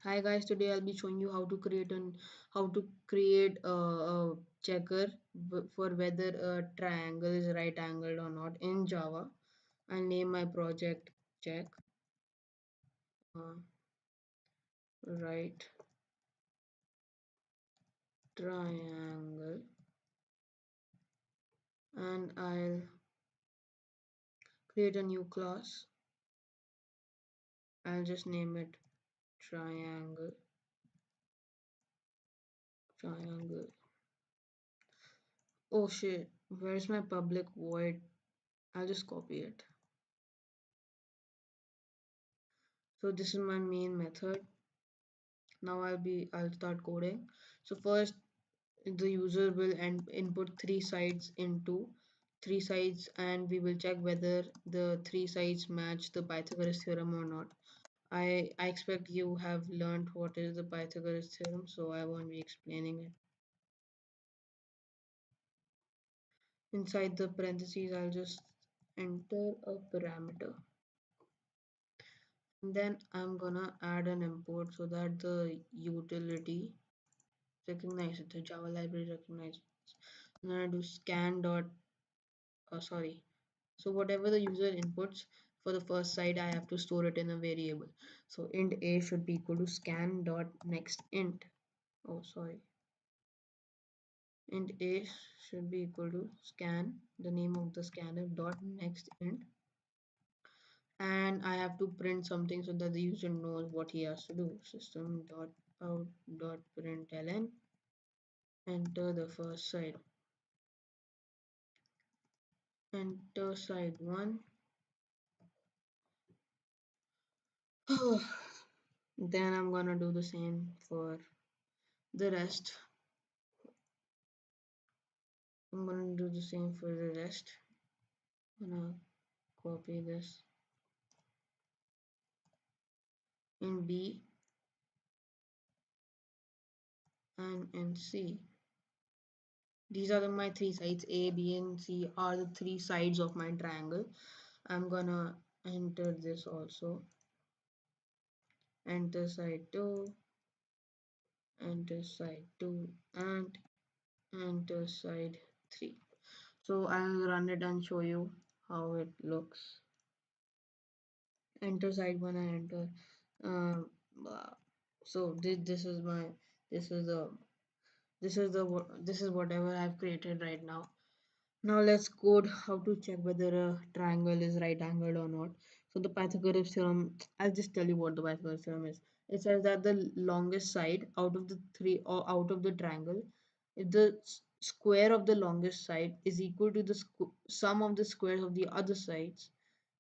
Hi guys, today I'll be showing you how to create a checker for whether a triangle is right angled or not in Java. I'll name my project check uh, right triangle, and I'll create a new class. I'll just name it triangle triangle. Oh shit, where's my public void? I'll just copy it. So this is my main method. Now I'll start coding. So first the user will input three sides, and we will check whether the three sides match the Pythagoras theorem or not. I expect you have learned what is the Pythagoras theorem, so I won't be explaining it. Inside the parentheses I'll just enter a parameter, and then I'm gonna add an import so that the utility recognizes the Java library recognizes. I'm gonna do scan dot sorry. So whatever the user inputs for the first side, I have to store it in a variable. So int a should be equal to scan dot next int. Oh, sorry. Int a should be equal to scan, the name of the scanner, dot next int. And I have to print something so that the user knows what he has to do. System dot out dot println, enter the first side. Enter side 1. Then I'm gonna do the same for the rest. I'm gonna do the same for the rest. I'm gonna copy this in B and in C. These are my three sides. A, B, and C are the three sides of my triangle. I'm gonna enter this also. Enter side 2, enter side 2, and enter side 3. So I'll run it and show you how it looks. Enter side 1 and enter. Um, so this is my this is the this is whatever I've created right now. Now let's code how to check whether a triangle is right angled or not. So the Pythagoras theorem, I'll just tell you what the Pythagoras theorem is. It says that the longest side out of the three, or out of the triangle, if the square of the longest side is equal to the sum of the squares of the other sides,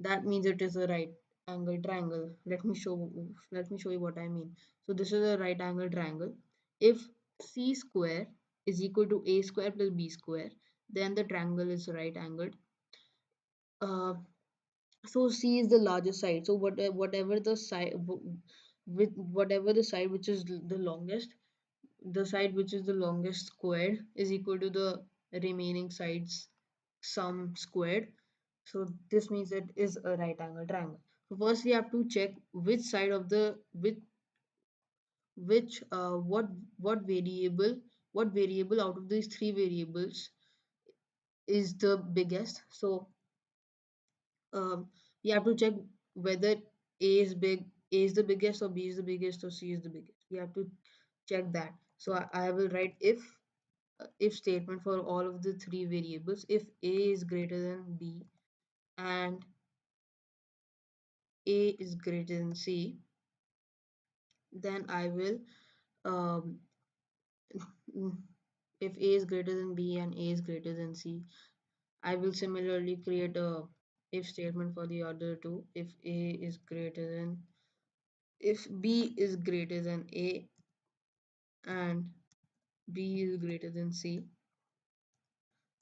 that means it is a right angle triangle. Let me show you what I mean. So this is a right angle triangle. If c square is equal to a square plus b square, then the triangle is right angled. Uh, so c is the largest side, so whatever the side with whatever the side which is the longest, the side which is the longest squared is equal to the remaining sides sum squared. So this means it is a right angle triangle. So first we have to check which side of the which what variable what variable out of these three variables is the biggest. So we have to check whether a is the biggest, or b is the biggest, or c is the biggest. We have to check that. So I will write if statement for all of the three variables. If a is greater than b and a is greater than c, then I will um, if a is greater than b and a is greater than c, I will similarly create a if statement for the other two. If a is greater than if b is greater than a and b is greater than c,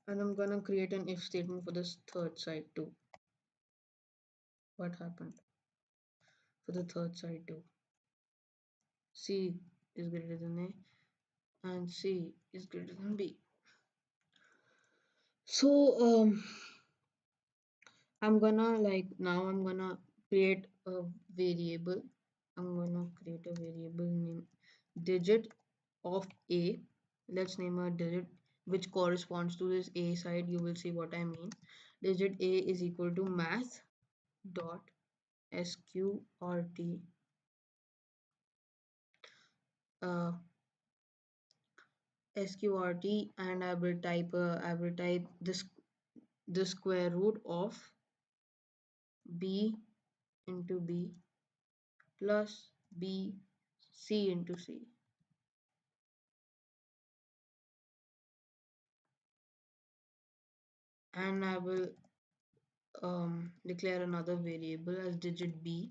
and I'm gonna create an if statement for this third side too. What happened for the third side too? C is greater than a and c is greater than b. So I'm gonna create a variable. I'm gonna create a variable digit of a, let's name a digit which corresponds to this a side. You will see what I mean. Digit a is equal to math dot sqrt, uh, sqrt, and I will type the square root of b into b plus b c into c, and I will declare another variable as digit b,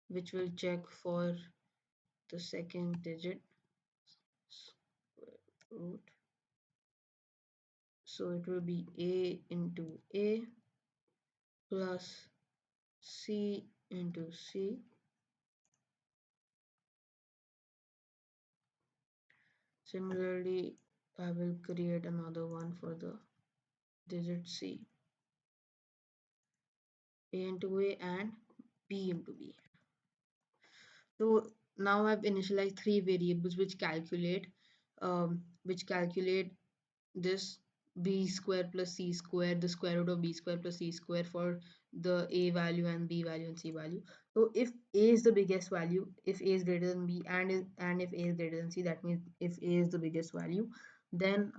which will check for the second digit square root. So it will be a into a plus c into c. Similarly, I will create another one for the digit c, a into a and b into b. So now I've initialized three variables which calculate this b square plus c square, the square root of b square plus c square for the a value and b value and c value. So if a is the biggest value, if a is greater than b, and if a is greater than c, that means if a is the biggest value, then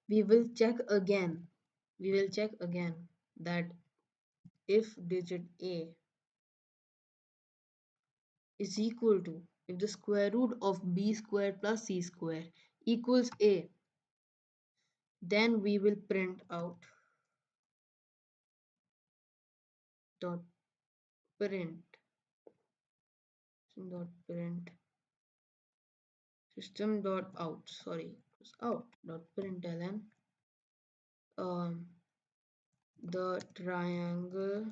we will check again. We will check again that if digit a is equal to, if the square root of b square plus c square equals a, then we will print out dot print print system dot out, sorry, out dot println, um the triangle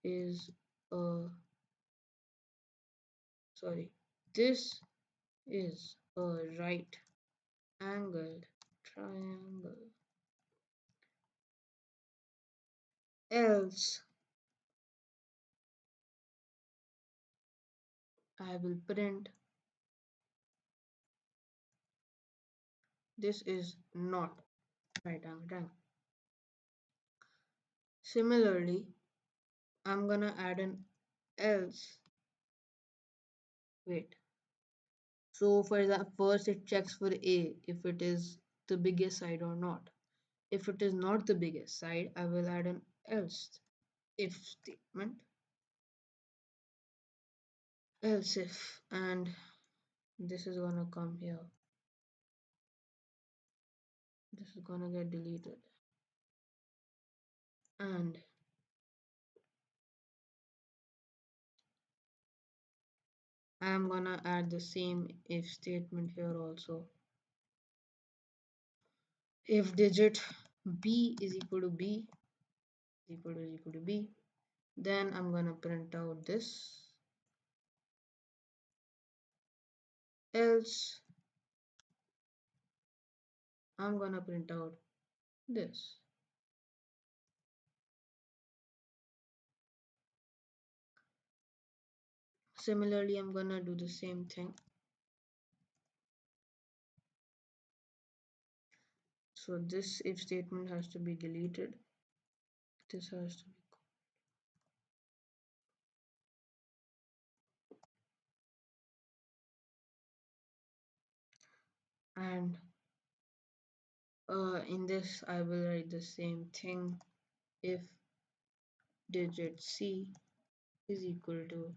is a, sorry, this is a right angled triangle, else I will print this is not right angled triangle. Similarly, I'm gonna add an else. Wait. So for the first it checks for a if it is the biggest side or not. If it is not the biggest side, I will add an else if statement, else if, and this is gonna come here. This is gonna get deleted, and I am gonna add the same if statement here also. If digit b is equal to b equal to b, then I'm gonna print out this, else I'm gonna print out this. Similarly, I'm gonna do the same thing. So this if statement has to be deleted. This has to be, and in this I will write the same thing. If digit c is equal to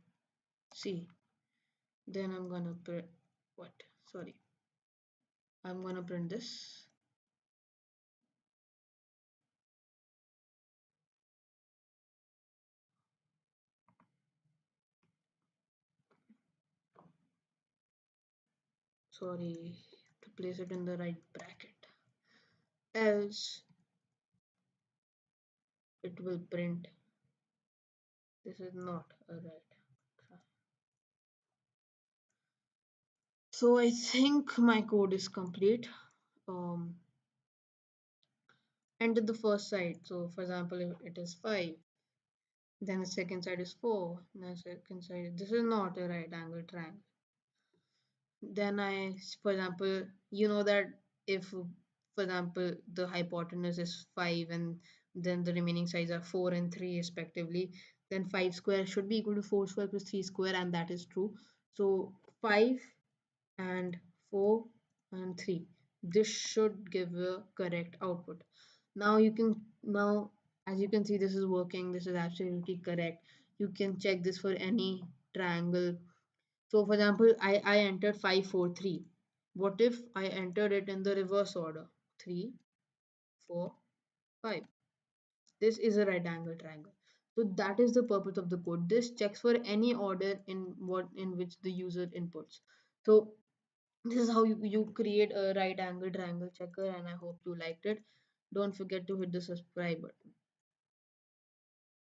c, then I'm gonna print what? Sorry, I'm gonna print this. Sorry, to place it in the right bracket. Else it will print this is not a right. So I think my code is complete. Um, Enter the first side. So for example, if it is 5, Then the second side is 4. Then the second side, this is not a right angle triangle. Then for example, you know that if, for example, the hypotenuse is 5 and then the remaining sides are 4 and 3 respectively, then 5 square should be equal to 4 square plus 3 square, and that is true. So 5 and 4 and 3, this should give a correct output. Now as you can see, this is working, this is absolutely correct. You can check this for any triangle. So for example, I entered 5 4 3. What if I entered it in the reverse order? 3 4 5. This is a right angle triangle. So that is the purpose of the code. This checks for any order in which the user inputs. So this is how you create a right angle triangle checker, and I hope you liked it. Don't forget to hit the subscribe button.